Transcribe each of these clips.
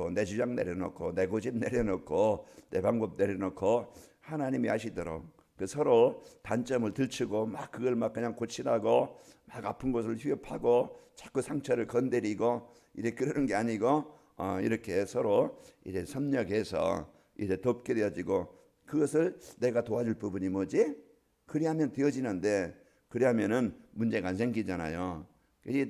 내려놓고 내 주장 내려놓고 내 고집 내려놓고 내 방법 내려놓고 하나님이 하시도록 그 서로 단점을 들추고 막 그걸 막 그냥 고치라고 막 아픈 곳을 휴협하고 자꾸 상처를 건드리고 이렇게 그러는 게 아니고 이렇게 서로 이제 협력해서 이제 돕게 되어지고 그것을 내가 도와줄 부분이 뭐지? 그리하면 되어지는데 그리하면은 문제가 안 생기잖아요.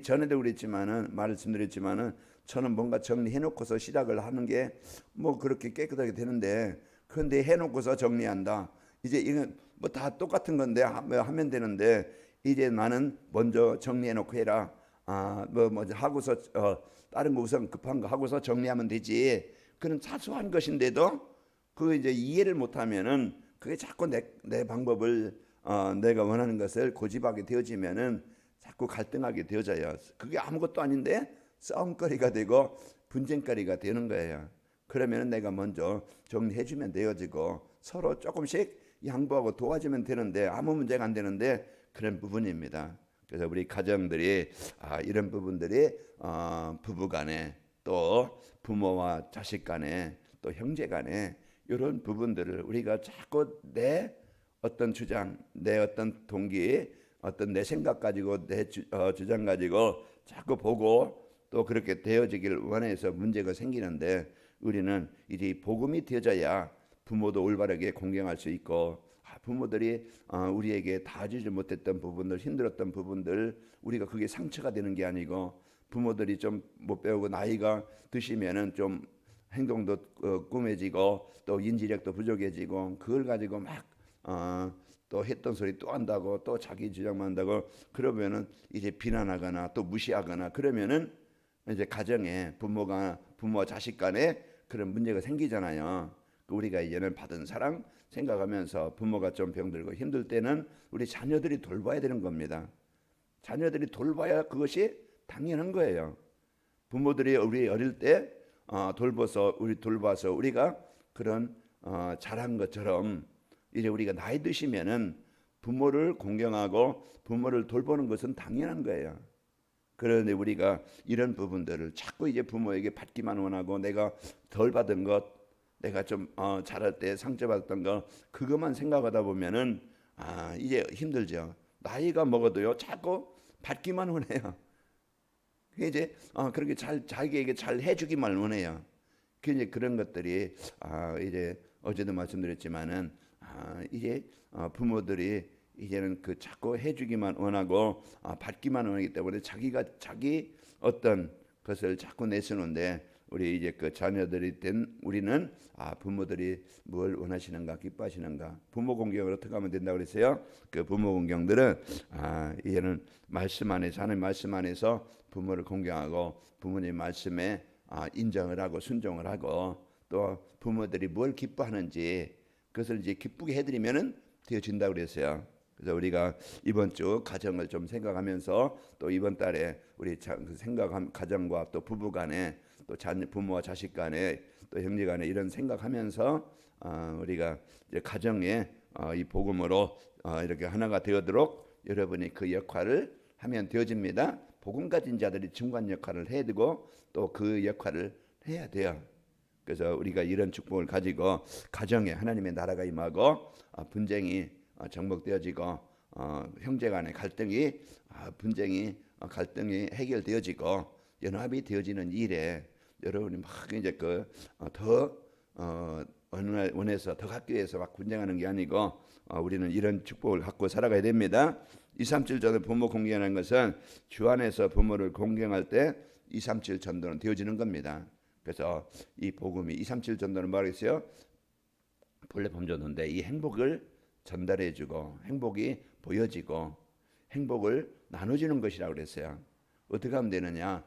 전에도 그랬지만은 말씀드렸지만은 저는 뭔가 정리해놓고서 시작을 하는 게 뭐 그렇게 깨끗하게 되는데 그런데 해놓고서 정리한다. 이제 이건 뭐 다 똑같은 건데 하면 되는데 이제 나는 먼저 정리해놓고 해라. 뭐 하고서 다른 거 우선 급한 거 하고서 정리하면 되지. 그런 사소한 것인데도 그 이제 이해를 못하면은 그게 자꾸 내 방법을 내가 원하는 것을 고집하게 되어지면은 자꾸 갈등하게 되어져요. 그게 아무것도 아닌데 싸움거리가 되고 분쟁거리가 되는 거예요. 그러면 내가 먼저 정리해주면 되어지고 서로 조금씩 양보하고 도와주면 되는데 아무 문제가 안 되는데 그런 부분입니다. 그래서 우리 가정들이 이런 부분들이 부부간에 또 부모와 자식간에 또 형제간에 이런 부분들을 우리가 자꾸 내 어떤 주장, 내 어떤 동기, 어떤 내 생각 가지고 내 주장 가지고 자꾸 보고 또 그렇게 되어지기를 원해서 문제가 생기는데 우리는 이제 복음이 되어져야 부모도 올바르게 공경할 수 있고 부모들이 우리에게 다 주지 못했던 부분들 힘들었던 부분들 우리가 그게 상처가 되는 게 아니고 부모들이 좀 못 배우고 나이가 드시면은 좀 행동도 꿈해지고 또 인지력도 부족해지고 그걸 가지고 막 또 했던 소리 또 한다고 또 자기 주장만 한다고 그러면은 이제 비난하거나 또 무시하거나 그러면은 이제 가정에 부모와 자식 간에 그런 문제가 생기잖아요. 우리가 이제는 받은 사랑 생각하면서 부모가 좀 병들고 힘들 때는 우리 자녀들이 돌봐야 되는 겁니다. 자녀들이 돌봐야 그것이 당연한 거예요. 부모들이 우리 어릴 때 돌봐서 우리가 그런 잘한 것처럼 이제 우리가 나이 드시면은 부모를 공경하고 부모를 돌보는 것은 당연한 거예요. 그런데 우리가 이런 부분들을 자꾸 이제 부모에게 받기만 원하고 내가 덜 받은 것, 내가 좀 잘할 때 상처받았던 거 그것만 생각하다 보면은 이제 힘들죠. 나이가 먹어도요 자꾸 받기만 원해요. 이제 그렇게 자기에게 잘 해주기만 원해요. 이제 그런 것들이 이제 어제도 말씀드렸지만은 이제 부모들이 이제는 그 자꾸 해주기만 원하고 받기만 원하기 때문에 자기 어떤 것을 자꾸 내세우는데 우리 이제 그 자녀들이 된 우리는 부모들이 뭘 원하시는가 기뻐하시는가 부모 공경을 어떻게 하면 된다고 그랬어요? 그 부모 공경들은 이제는 말씀 안에서 하나님 말씀 안에서 부모를 공경하고 부모님 말씀에 인정을 하고 순종을 하고 또 부모들이 뭘 기뻐하는지 그것을 이제 기쁘게 해드리면은 되어진다고 그랬어요. 그래서 우리가 이번 주 가정을 좀 생각하면서 또 이번 달에 우리 생각한 가정과 또 부부간에 또 부모와 자식 간에 또 형제 간에 이런 생각하면서 우리가 이제 가정에 이 복음으로 이렇게 하나가 되어도록 여러분이 그 역할을 하면 되어집니다. 복음 가진 자들이 중간 역할을 해야 되고 또 그 역할을 해야 돼요. 그래서 우리가 이런 축복을 가지고 가정에 하나님의 나라가 임하고 분쟁이 정복되어지고 형제 간의 갈등이 해결되어지고 연합이 되어지는 일에 여러분이 막 이제 더 원해서 더 가까이에서 막 분쟁하는 게 아니고 우리는 이런 축복을 갖고 살아가야 됩니다. 237 전도 부모 공경하는 것은 주 안에서 부모를 공경할 때 237 전도는 되어지는 겁니다. 그래서 이 복음이 237 전도는 뭐겠어요? 본래 범전도인데 이 행복을 전달해주고 행복이 보여지고 행복을 나눠주는 것이라고 그랬어요. 어떻게 하면 되느냐?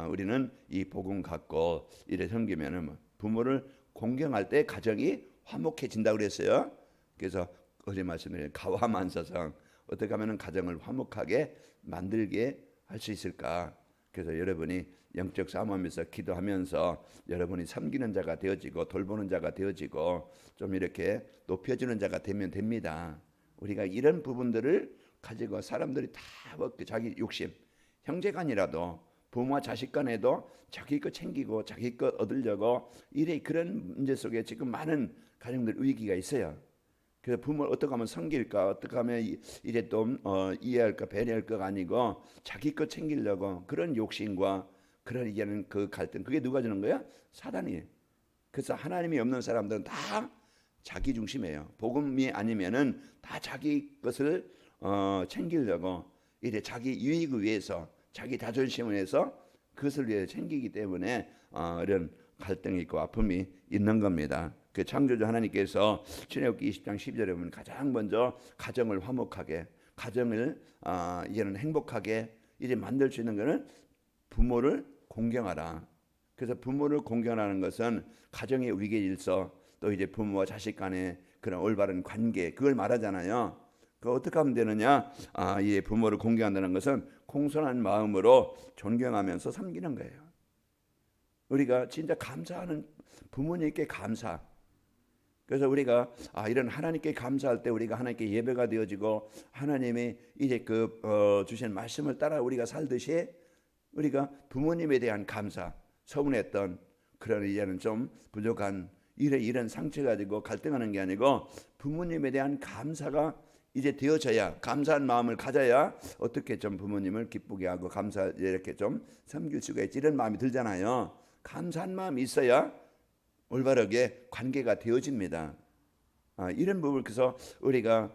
우리는 이 복음 갖고 이래 섬기면은 부모를 공경할 때 가정이 화목해진다고 그랬어요. 그래서 어제 말씀드린 가화만사성 어떻게 하면 가정을 화목하게 만들게 할 수 있을까? 그래서 여러분이 영적 싸움하면서 기도하면서 여러분이 섬기는 자가 되어지고 돌보는 자가 되어지고 좀 이렇게 높여주는 자가 되면 됩니다. 우리가 이런 부분들을 가지고 사람들이 다 자기 욕심 형제간이라도 부모와 자식 간에도 자기 것 챙기고 자기 것 얻으려고 이래 그런 문제 속에 지금 많은 가정들 위기가 있어요. 그래서 부모를 어떻게 하면 섬길까, 어떻게 하면 이래 또 이해할까, 배려할까가 아니고 자기 것 챙기려고 그런 욕심과 그런 이제는 그 갈등, 그게 누가 주는 거야? 사단이. 그래서 하나님이 없는 사람들은 다 자기 중심이에요. 복음이 아니면은 다 자기 것을 챙기려고 이래 자기 유익을 위해서, 자기 자존심을 위해서 그것을 위해 챙기기 때문에 이런 갈등이 있고 아픔이 있는 겁니다. 그 창조주 하나님께서 출애굽기 20장 12절에 보면 가장 먼저 가정을 화목하게, 가정을 이제는 행복하게 이제 만들 수 있는 것은 부모를 공경하라. 그래서 부모를 공경하는 것은 가정의 위계 질서, 또 이제 부모와 자식 간의 그런 올바른 관계, 그걸 말하잖아요. 그 어떻게 하면 되느냐? 이 부모를 공경한다는 것은 공손한 마음으로 존경하면서 섬기는 거예요. 우리가 진짜 감사하는 부모님께 감사. 그래서 우리가 이런 하나님께 감사할 때 우리가 하나님께 예배가 되어지고 하나님이 이제 그 주신 말씀을 따라 우리가 살듯이 우리가 부모님에 대한 감사, 서운했던 그런 이제는 좀 부족한 이런 상처 가지고 갈등하는 게 아니고 부모님에 대한 감사가 이제 되어져야, 감사한 마음을 가져야 어떻게 좀 부모님을 기쁘게 하고 감사 이렇게 좀 섬길 수가 있지, 이런 마음이 들잖아요. 감사한 마음이 있어야 올바르게 관계가 되어집니다. 이런 부분을 그래서 우리가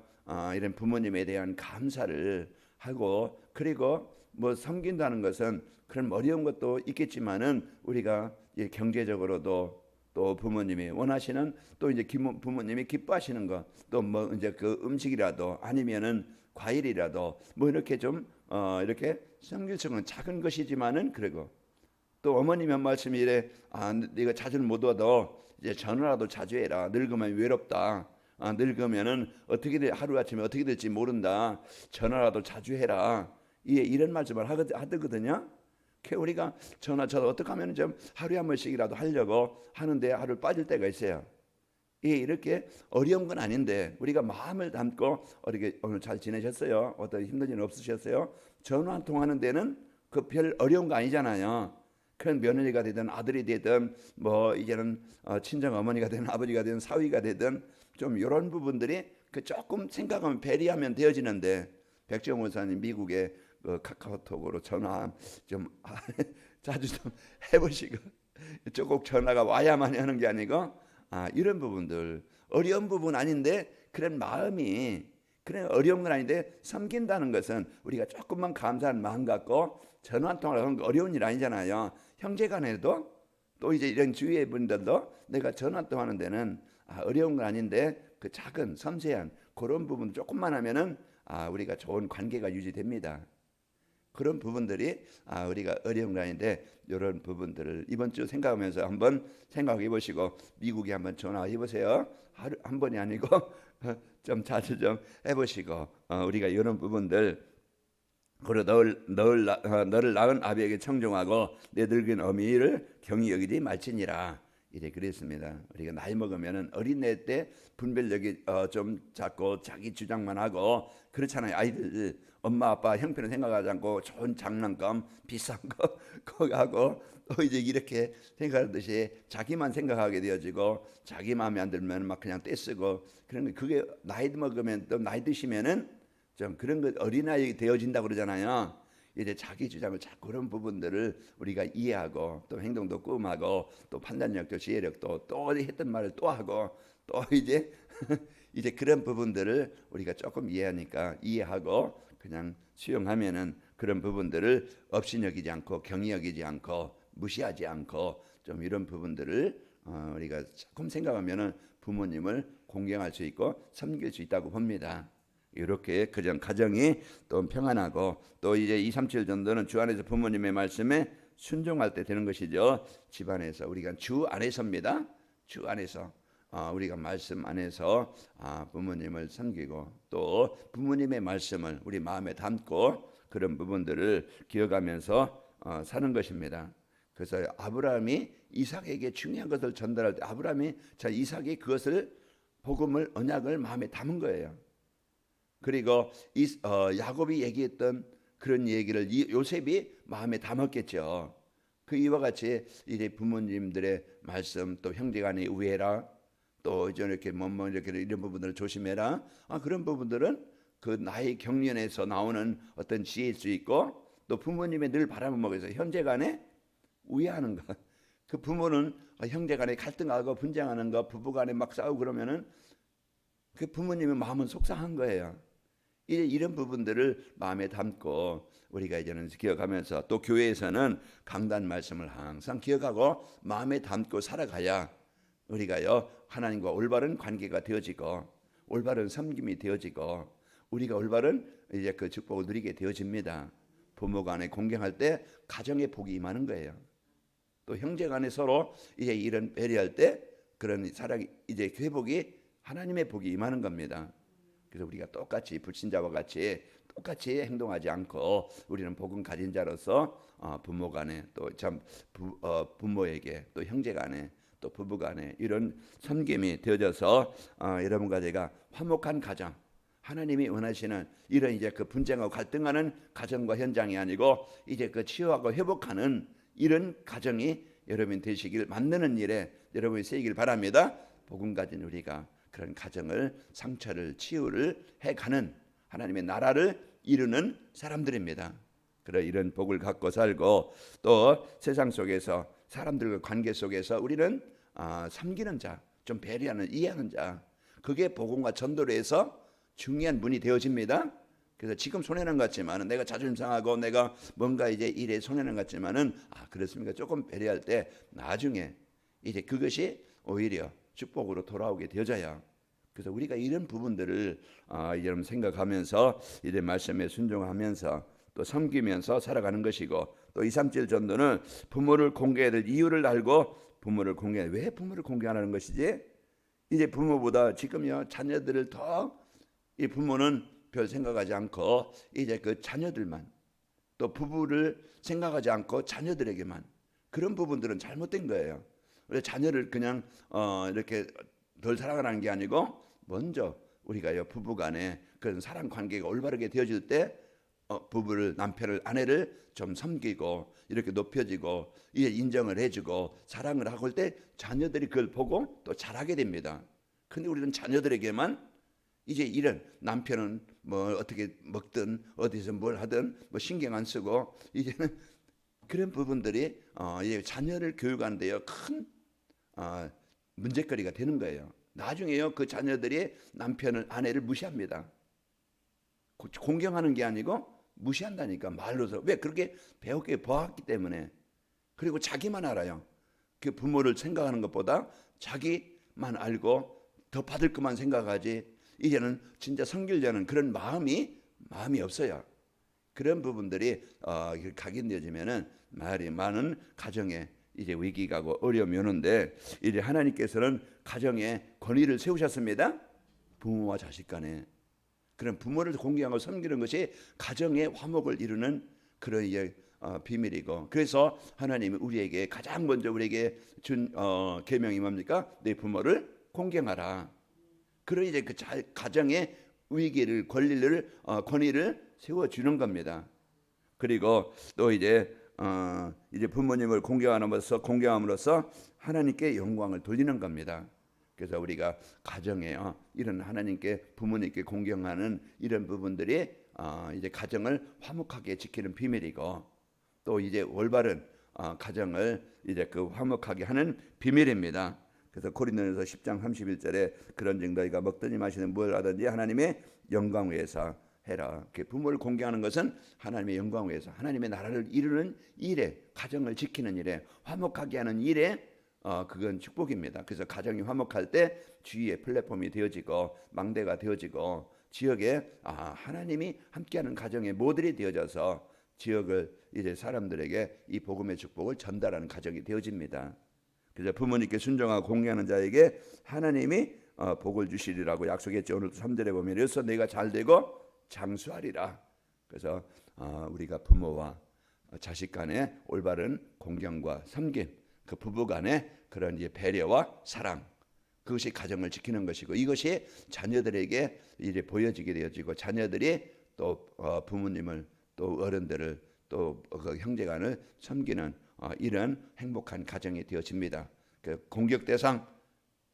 이런 부모님에 대한 감사를 하고, 그리고 뭐 섬긴다는 것은 그런 어려운 것도 있겠지만은 우리가 경제적으로도 또 부모님이 원하시는, 또 이제 부모님이 기뻐하시는 것, 또 뭐 이제 그 음식이라도 아니면은 과일이라도 뭐 이렇게 좀 이렇게 섬길 수 있는 작은 것이지만은, 그리고 또 어머님이 한 말씀이 이래, 네가 자주는 못 얻어 이제 전화라도 자주 해라. 늙으면 외롭다. 늙으면은 어떻게 하루 아침에 어떻게 될지 모른다. 전화라도 자주 해라. 이런 말씀을 하거든요. 우리가 저도 어떻게 하면 좀 하루에 한 번씩이라도 하려고 하는데 하루 빠질 때가 있어요. 이렇게 어려운 건 아닌데 우리가 마음을 담고 어떻게 오늘 잘 지내셨어요? 어떤 힘든 일 없으셨어요? 전화 한 통 하는 데는 그 별 어려운 거 아니잖아요. 큰 며느리가 되든 아들이 되든 뭐 이제는 친정 어머니가 되든 아버지가 되든 사위가 되든 좀 이런 부분들이 그 조금 생각하면 배려하면 되어지는데, 백정 목사님 미국에 카카오톡으로 전화 좀 자주 좀 해보시고 꼭 전화가 와야만 하는 게 아니고 이런 부분들 어려운 부분 아닌데 그런 마음이, 그런 어려운 건 아닌데 섬긴다는 것은 우리가 조금만 감사한 마음 갖고 전화 한 통을 하는 거 어려운 일 아니잖아요. 형제간에도 또 이제 이런 주위의 분들도 내가 전화 한 통 하는 데는 어려운 건 아닌데 그 작은 섬세한 그런 부분 조금만 하면은 우리가 좋은 관계가 유지됩니다. 그런 부분들이 우리가 어려운 거 아닌데 이런 부분들을 이번 주 생각하면서 한번 생각해 보시고 미국에 한번 전화해 보세요. 하루 한 번이 아니고 좀 자주 좀 해보시고 우리가 이런 부분들, 그리고 너를 낳은 아비에게 청종하고 내 늙은 어미를 경히 여기지 말지니라. 이래 그랬습니다. 우리가 나이 먹으면은 어린애 때 분별력이 좀 작고 자기 주장만 하고 그렇잖아요. 아이들 엄마 아빠 형편을 생각하지 않고 좋은 장난감 비싼 거 그거 하고 또 이제 이렇게 생각하듯이 자기만 생각하게 되어지고 자기 마음에 안 들면 막 그냥 떼쓰고 그런 거, 그게 나이 먹으면 또 나이 드시면은 좀 그런 거 어린아이 되어진다고 그러잖아요. 이제 자기 주장을 자꾸 그런 부분들을 우리가 이해하고 또 행동도 꾸음하고 또 판단력도 지혜력도 또 했던 말을 또 하고 또 이제 이제 그런 부분들을 우리가 조금 이해하고 그냥 수용하면은 그런 부분들을 업신여기지 않고 경히 여기지 않고 무시하지 않고 좀 이런 부분들을 우리가 조금 생각하면은 부모님을 공경할 수 있고 섬길 수 있다고 봅니다. 이렇게 가정이 또 평안하고 또 이제 2, 3, 7 정도는 주 안에서 부모님의 말씀에 순종할 때 되는 것이죠. 집안에서 우리가 주 안에서입니다. 주 안에서 우리가 말씀 안에서 부모님을 섬기고 또 부모님의 말씀을 우리 마음에 담고 그런 부분들을 기억하면서 사는 것입니다. 그래서 아브라함이 이삭에게 중요한 것을 전달할 때 아브라함이 이삭이 그것을 복음을 언약을 마음에 담은 거예요. 그리고 야곱이 얘기했던 그런 얘기를 요셉이 마음에 담았겠죠. 그 이와 같이 이제 부모님들의 말씀, 또 형제간의 우애라, 또 이렇게 뭐 이렇게 이런 부분들을 조심해라. 그런 부분들은 그 나의 경륜에서 나오는 어떤 지혜일 수 있고, 또 부모님의 늘 바람을 먹여서 형제간에 우애하는 것. 그 부모는 형제간에 갈등하고 분쟁하는 것, 부부간에 막 싸우고 그러면은 그 부모님의 마음은 속상한 거예요. 이런 부분들을 마음에 담고 우리가 이제는 기억하면서, 또 교회에서는 강단 말씀을 항상 기억하고 마음에 담고 살아가야 우리가요 하나님과 올바른 관계가 되어지고 올바른 섬김이 되어지고 우리가 올바른 이제 그 축복을 누리게 되어집니다. 부모간에 공경할 때 가정에 복이 임하는 거예요. 또 형제간에 서로 이제 이런 배려할 때 그런 사랑이 이제 회복이 하나님의 복이 임하는 겁니다. 그래서 우리가 똑같이 불신자와 같이 똑같이 행동하지 않고 우리는 복음 가진 자로서 부모간에 또 참 부모에게 또 형제간에 또 부부간에 이런 섬김이 되어져서 여러분과 제가 화목한 가정, 하나님이 원하시는 이런 이제 그 분쟁하고 갈등하는 가정과 현장이 아니고 이제 그 치유하고 회복하는 이런 가정이 여러분 되시길 만드는 일에 여러분이 쓰이길 바랍니다. 복음 가진 우리가 그런 가정을 상처를 치유를 해가는 하나님의 나라를 이루는 사람들입니다. 그런 이런 복을 갖고 살고 또 세상 속에서 사람들과 관계 속에서 우리는 섬기는 자, 좀 배려하는 이해하는 자, 그게 복음과 전도를 해서 중요한 분이 되어집니다. 그래서 지금 손해는 같지만은 내가 자존심 상하고 내가 뭔가 이제 일에 손해는 같지만은 그렇습니까? 조금 배려할 때 나중에 이제 그것이 오히려 축복으로 돌아오게 되어져야. 그래서 우리가 이런 부분들을 여러분 생각하면서 이제 말씀에 순종하면서 또 섬기면서 살아가는 것이고, 또 237 전도는 부모를 공개해야 될 이유를 알고 부모를 공개해. 왜 부모를 공개하는 것이지? 이제 부모보다 지금요 자녀들을 더 이 부모는 별 생각하지 않고 이제 그 자녀들만, 또 부부를 생각하지 않고 자녀들에게만, 그런 부분들은 잘못된 거예요. 우리 자녀를 그냥 이렇게 덜 사랑하는 게 아니고 먼저 우리가요 부부간에 그런 사랑 관계가 올바르게 되어질 때 부부를, 남편을, 아내를 좀 섬기고 이렇게 높여지고 이제 인정을 해주고 사랑을 하고 할 때 자녀들이 그걸 보고 또 잘하게 됩니다. 근데 우리는 자녀들에게만 이제 이런 남편은 뭐 어떻게 먹든 어디서 뭘 하든 뭐 신경 안 쓰고 이제는 그런 부분들이 이제 자녀를 교육하는데요 큰 문제거리가 되는 거예요. 나중에요 그 자녀들이 남편을, 아내를 무시합니다. 공경하는 게 아니고 무시한다니까, 말로서. 왜? 그렇게 배웠기 보았기 때문에. 그리고 자기만 알아요. 그 부모를 생각하는 것보다 자기만 알고 더 받을 것만 생각하지 이제는 진짜 섬기려는 그런 마음이 없어요. 그런 부분들이 각인되어지면은 많은 가정에 이제 위기가 고 어려움이 오는데, 이제 하나님께서는 가정에 권위를 세우셨습니다. 부모와 자식 간에. 그런 부모를 공경하고 섬기는 것이 가정의 화목을 이루는 그런 비밀이고, 그래서 하나님이 우리에게 가장 먼저 우리에게 준 계명이 뭡니까? 내 부모를 공경하라. 그런 이제 그 가정의 위기를, 권위를 세워주는 겁니다. 그리고 또 이제 부모님을 공경함으로써 하나님께 영광을 돌리는 겁니다. 그래서 우리가 가정에 이런 하나님께, 부모님께 공경하는 이런 부분들이 이제 가정을 화목하게 지키는 비밀이고, 또 이제 올바른 가정을 이제 그 화목하게 하는 비밀입니다. 그래서 고린도전서 10장 31절에 그런즉 너희가 먹든지 마시든 뭘 하든지 하나님의 영광 위해서 해라. 부모를 공경하는 것은 하나님의 영광 위해서, 하나님의 나라를 이루는 일에, 가정을 지키는 일에, 화목하게 하는 일에 그건 축복입니다. 그래서 가정이 화목할 때 주위의 플랫폼이 되어지고 망대가 되어지고 지역에 하나님이 함께하는 가정의 모델이 되어져서 지역을 이제 사람들에게 이 복음의 축복을 전달하는 가정이 되어집니다. 그래서 부모님께 순종하고 공경하는 자에게 하나님이 복을 주시리라고 약속했죠. 오늘 3절에 보면 이래서 내가 잘되고 장수하리라. 그래서 우리가 부모와 자식 간의 올바른 공경과 섬김, 그 부부 간의 그런 이제 배려와 사랑, 그것이 가정을 지키는 것이고, 이것이 자녀들에게 이제 보여지게 되어지고 자녀들이 또 부모님을 또 어른들을 또 그 형제간을 섬기는 이런 행복한 가정이 되어집니다. 그 공격 대상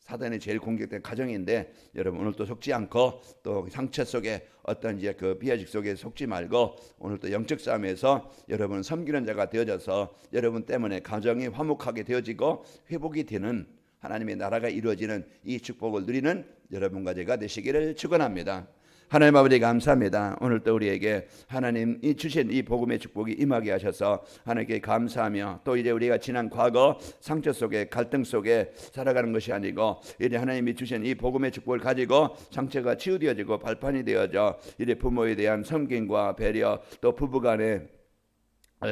사단이 제일 공격된 가정인데 여러분 오늘 또 속지 않고 또 상처 속에 어떤 이제 그 비아직 속에 속지 말고 오늘 또 영적 싸움에서 여러분 섬기는 자가 되어져서 여러분 때문에 가정이 화목하게 되어지고 회복이 되는 하나님의 나라가 이루어지는 이 축복을 누리는 여러분과 제가 되시기를 축원합니다. 하나님 아버지 감사합니다. 오늘 또 우리에게 하나님이 주신 이 복음의 축복이 임하게 하셔서 하나님께 감사하며 또 이제 우리가 지난 과거 상처 속에 갈등 속에 살아가는 것이 아니고 이제 하나님이 주신 이 복음의 축복을 가지고 상처가 치유되어지고 발판이 되어져 이제 부모에 대한 섬김과 배려 또 부부간의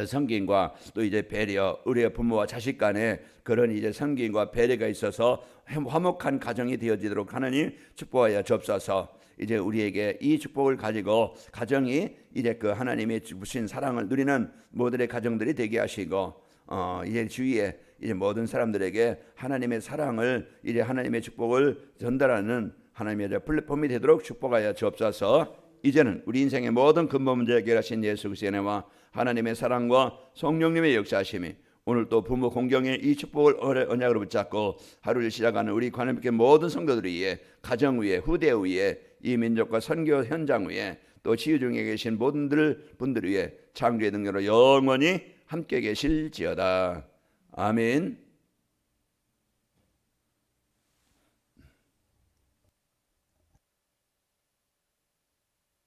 섬김과 또 이제 배려, 우리의 부모와 자식 간에 그런 이제 섬김과 배려가 있어서 화목한 가정이 되어지도록 하나님 축복하여 주옵소서. 이제 우리에게 이 축복을 가지고 가정이 이제 그 하나님의 주신 사랑을 누리는 모두의 가정들이 되게 하시고 이제 주위에 이제 모든 사람들에게 하나님의 사랑을 이제 하나님의 축복을 전달하는 하나님의 플랫폼이 되도록 축복하여 주옵소서. 이제는 우리 인생의 모든 근본 문제 해결하신 예수 그리스도의 은혜와 하나님의 사랑과 성령님의 역사하심이 오늘 또 부모 공경의 이 축복을 언약으로 붙잡고 하루를 시작하는 우리 관음교회 모든 성도들 위해 가정 위에 후대 위에 이 민족과 선교 현장 위에 또 치유 중에 계신 모든 분들 위해 창조의 능력으로 영원히 함께 계실지어다. 아멘.